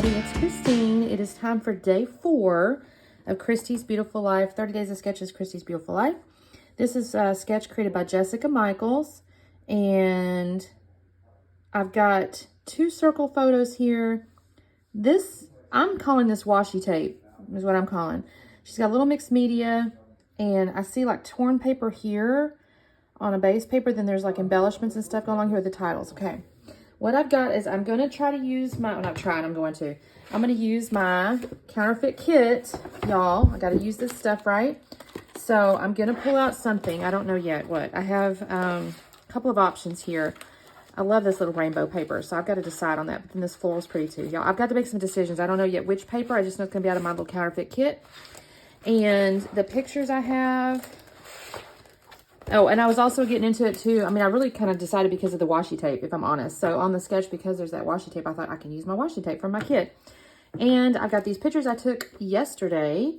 everybody, it's Christine. It is time for day 4 of Christy's Beautiful Life, 30 Days of Sketches, Christy's Beautiful Life. This is a sketch created by Jessica Michaels, and I've got 2 circle photos here. I'm calling this washi tape, is what I'm calling. She's got a little mixed media, and I see like torn paper here on a base paper. Then there's like embellishments and stuff going along here with the titles. Okay. What I've got is I'm going to try to use my, I'm going to use my counterfeit kit, y'all. I got to use this stuff, right? So I'm going to pull out something. I don't know yet what. I have a couple of options here. I love this little rainbow paper, so I've got to decide on that. But then this floral is pretty too, y'all. I've got to make some decisions. I don't know yet which paper. I just know it's going to be out of my little counterfeit kit. And the pictures I have... Oh, and I was also getting into it too. I mean, I really kind of decided because of the washi tape, if I'm honest. So on the sketch, because there's that washi tape, I thought I can use my washi tape from my kit. And I've got these pictures I took yesterday.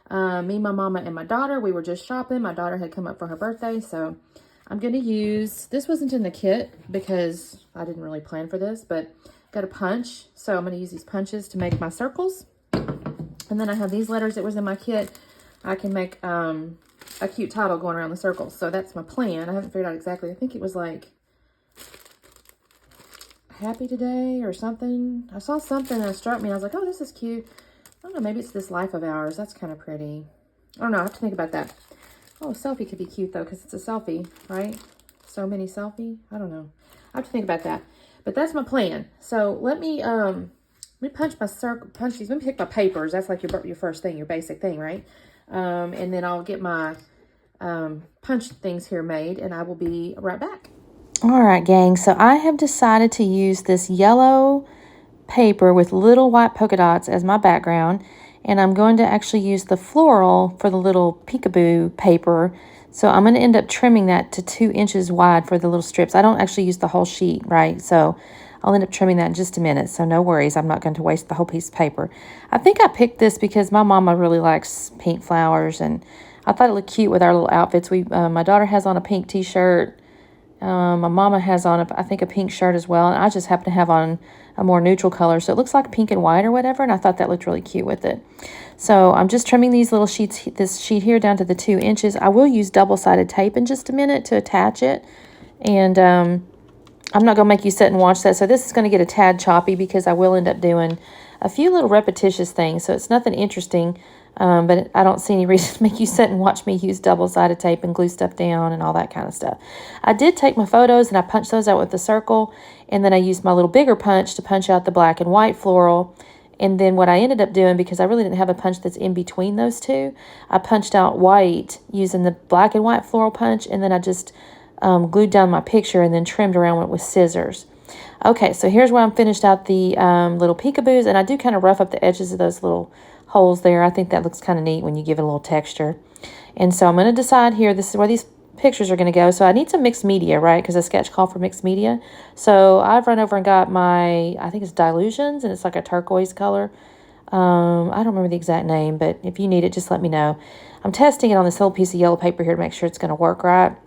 Me, my mama, and my daughter. We were just shopping. My daughter had come up for her birthday. So I'm going to use, this wasn't in the kit because I didn't really plan for this, but got a punch. So I'm going to use these punches to make my circles. And then I have these letters that was in my kit. I can make... a cute title going around the circles. So that's my plan. I haven't figured out exactly. I think it was like happy today or something. I saw something that struck me. I was like, oh, this is cute. I don't know. Maybe it's this life of ours. That's kind of pretty. I don't know. I have to think about that. Oh, selfie could be cute though, because it's a selfie, right? So many selfie. I don't know. I have to think about that. But that's my plan. So let me punch my circle, punch these. Let me pick my papers. That's like your first thing, your basic thing, right? And then I'll get my punch things here made, and I will be right back. All right, gang. So I have decided to use this yellow paper with little white polka dots as my background, and I'm going to actually use the floral for the little peekaboo paper. So I'm going to end up trimming that to 2 inches wide for the little strips. I don't actually use the whole sheet, right? So I'll end up trimming that in just a minute. So no worries. I'm not going to waste the whole piece of paper. I think I picked this because my mama really likes pink flowers, and I thought it looked cute with our little outfits. My daughter has on a pink t-shirt. My mama has on, I think, a pink shirt as well. And I just happen to have on a more neutral color. So it looks like pink and white or whatever. And I thought that looked really cute with it. So I'm just trimming these little sheets, this sheet here down to the 2 inches. I will use double-sided tape in just a minute to attach it. And I'm not going to make you sit and watch that. So this is going to get a tad choppy because I will end up doing a few little repetitious things. So it's nothing interesting. But I don't see any reason to make you sit and watch me use double-sided tape and glue stuff down and all that kind of stuff. I did take my photos and I punched those out with the circle, and then I used my little bigger punch to punch out the black and white floral. And then what I ended up doing, because I really didn't have a punch that's in between those two, I punched out white using the black and white floral punch, and then I just glued down my picture and then trimmed around it with scissors. Okay, so here's where I'm finished out the little peekaboos, and I do kind of rough up the edges of those little holes there. I think that looks kind of neat when you give it a little texture. And so I'm going to decide here, this is where these pictures are going to go. So I need some mixed media, right? Because the sketch called for mixed media. So I've run over and got my, I think it's Dilutions, and it's like a turquoise color. I don't remember the exact name, but if you need it, just let me know. I'm testing it on this little piece of yellow paper here to make sure it's going to work right.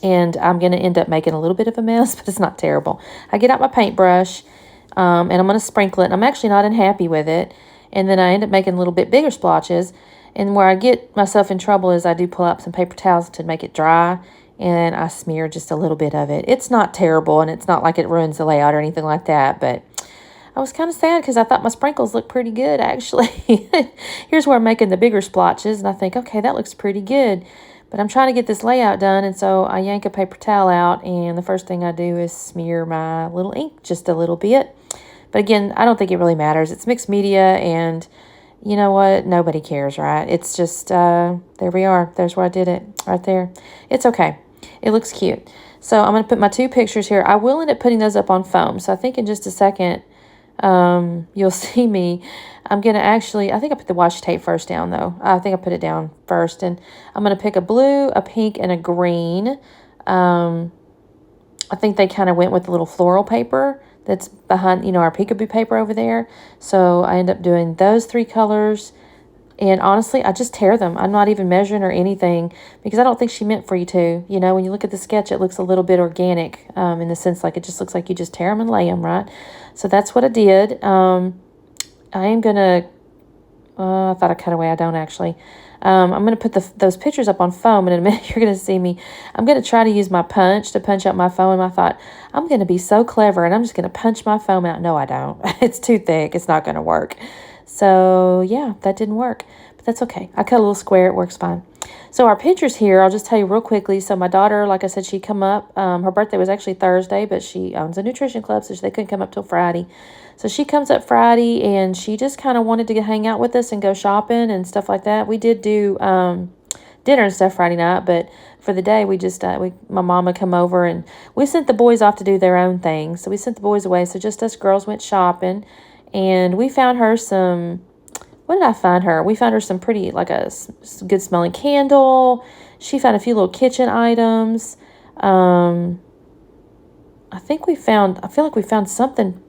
And I'm going to end up making a little bit of a mess, but it's not terrible. I get out my paintbrush, and I'm going to sprinkle it. And I'm actually not unhappy with it. And then I end up making a little bit bigger splotches. And where I get myself in trouble is I do pull out some paper towels to make it dry. And I smear just a little bit of it. It's not terrible, and it's not like it ruins the layout or anything like that. But I was kind of sad because I thought my sprinkles looked pretty good, actually. Here's where I'm making the bigger splotches. And I think, okay, that looks pretty good. But I'm trying to get this layout done. And so I yank a paper towel out. And the first thing I do is smear my little ink just a little bit. But again, I don't think it really matters. It's mixed media, and you know what? Nobody cares, right? It's just, there we are. There's where I did it, right there. It's okay. It looks cute. So I'm going to put my 2 pictures here. I will end up putting those up on foam. So I think in just a second, you'll see me. I'm going to actually, I think I put the washi tape first down, though. I think I put it down first. And I'm going to pick a blue, a pink, and a green. I think they kind of went with the little floral paper that's behind, our peekaboo paper over there. So I end up doing those 3 colors. And honestly, I just tear them. I'm not even measuring or anything because I don't think she meant for you to. You know, when you look at the sketch, it looks a little bit organic in the sense like it just looks like you just tear them and lay them, right? So that's what I did. I am going to, I thought I cut away. I don't actually. I'm going to put those pictures up on foam, and in a minute you're going to see me. I'm going to try to use my punch to punch out my foam. I thought, I'm going to be so clever, and I'm just going to punch my foam out. No, I don't. It's too thick. It's not going to work. So, yeah, that didn't work. But that's okay. I cut a little square. It works fine. So our pictures here, I'll just tell you real quickly. So my daughter, like I said, she come up. Her birthday was actually Thursday, but she owns a nutrition club, so they couldn't come up till Friday. So she comes up Friday, and she just kind of wanted to hang out with us and go shopping and stuff like that. We did do dinner and stuff Friday night, but for the day, we just my mom would come over, and we sent the boys off to do their own thing. So we sent the boys away. So just us girls went shopping, and we found her some. What did I find her? We found her some pretty, like a good smelling candle. She found a few little kitchen items. I feel like we found something.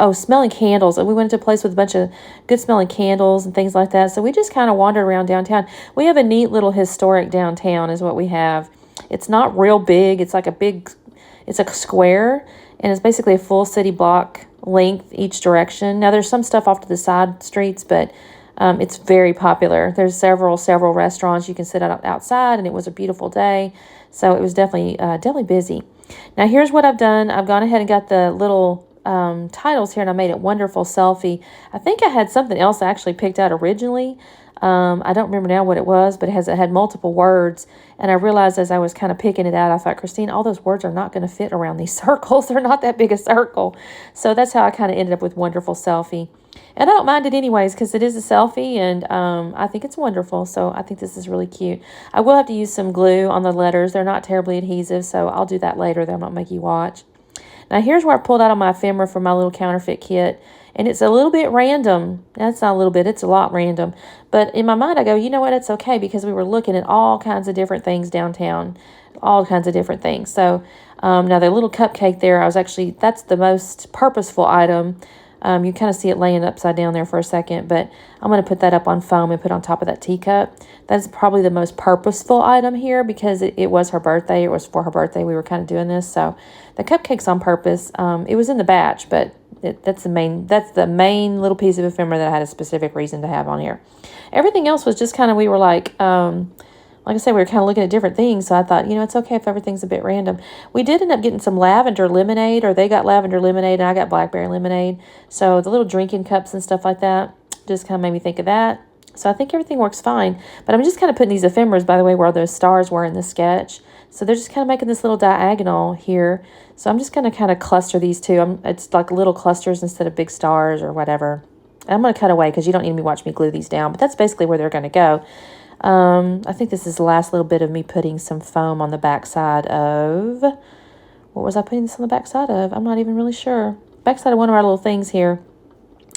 Oh, smelling candles. And we went to a place with a bunch of good smelling candles and things like that. So we just kind of wandered around downtown. We have a neat little historic downtown is what we have. It's not real big. It's like it's a square, and it's basically a full city block length each direction. Now there's some stuff off to the side streets, but it's very popular. There's several restaurants. You can sit outside, and it was a beautiful day. So it was definitely busy. Now here's what I've done. I've gone ahead and got the little titles here, and I made it Wonderful Selfie. I think I had something else I actually picked out originally. I don't remember now what it was, but it had multiple words, and I realized as I was kind of picking it out, I thought, Christine, all those words are not going to fit around these circles. They're not that big a circle. So that's how I kind of ended up with Wonderful Selfie. And I don't mind it anyways because it is a selfie, and I think it's wonderful. So I think this is really cute. I will have to use some glue on the letters. They're not terribly adhesive, so I'll do that later. That might make you watch. Now here's where I pulled out on my ephemera for my little counterfeit kit. And it's a little bit random. That's not a little bit. It's a lot random. But in my mind, I go, you know what? It's okay because we were looking at all kinds of different things downtown. All kinds of different things. So now the little cupcake there, that's the most purposeful item. You kind of see it laying upside down there for a second. But I'm going to put that up on foam and put on top of that teacup. That's probably the most purposeful item here because it was her birthday. It was for her birthday. We were kind of doing this. So the cupcake's on purpose. It was in the batch, but that's the main little piece of ephemera that I had a specific reason to have on here. Everything else was just kind of, we were like I said, we were kind of looking at different things. So I thought, it's okay if everything's a bit random. We did end up getting some lavender lemonade, or they got lavender lemonade and I got blackberry lemonade. So the little drinking cups and stuff like that just kind of made me think of that. So I think everything works fine. But I'm just kind of putting these ephemeras, by the way, where those stars were in the sketch. So they're just kind of making this little diagonal here. So I'm just going to kind of cluster these two. It's like little clusters instead of big stars or whatever. And I'm going to cut away because you don't need me to watch me glue these down. But that's basically where they're going to go. I think this is the last little bit of me putting some foam on the back side of... What was I putting this on the back side of? I'm not even really sure. Back side of one of our little things here.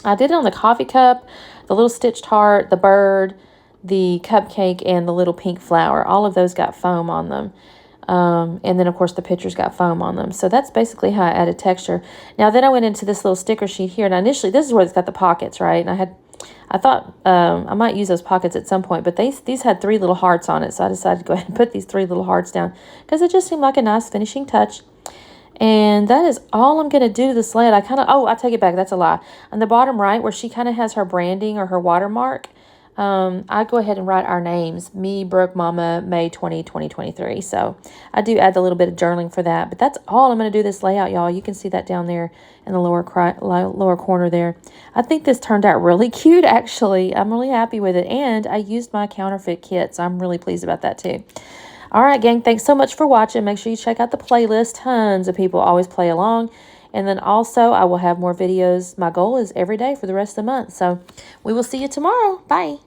I did it on the coffee cup, the little stitched heart, the bird, the cupcake, and the little pink flower. All of those got foam on them. And then, of course, the pictures got foam on them. So that's basically how I added texture. Now, then I went into this little sticker sheet here. And initially, this is where it's got the pockets, right? And I thought I might use those pockets at some point. But these had 3 little hearts on it. So I decided to go ahead and put these 3 little hearts down because it just seemed like a nice finishing touch. And that is all I'm going to do to the sled. I take it back. That's a lie. On the bottom right, where she kind of has her branding or her watermark, I go ahead and write our names. Me, Brooke, Mama, May 2023. So I do add the little bit of journaling for that. But that's all I'm going to do this layout, y'all. You can see that down there in the lower corner there. I think this turned out really cute, actually. I'm really happy with it. And I used my counterfeit kit, so I'm really pleased about that, too. All right, gang, thanks so much for watching. Make sure you check out the playlist. Tons of people always play along. And then also, I will have more videos. My goal is every day for the rest of the month. So we will see you tomorrow. Bye.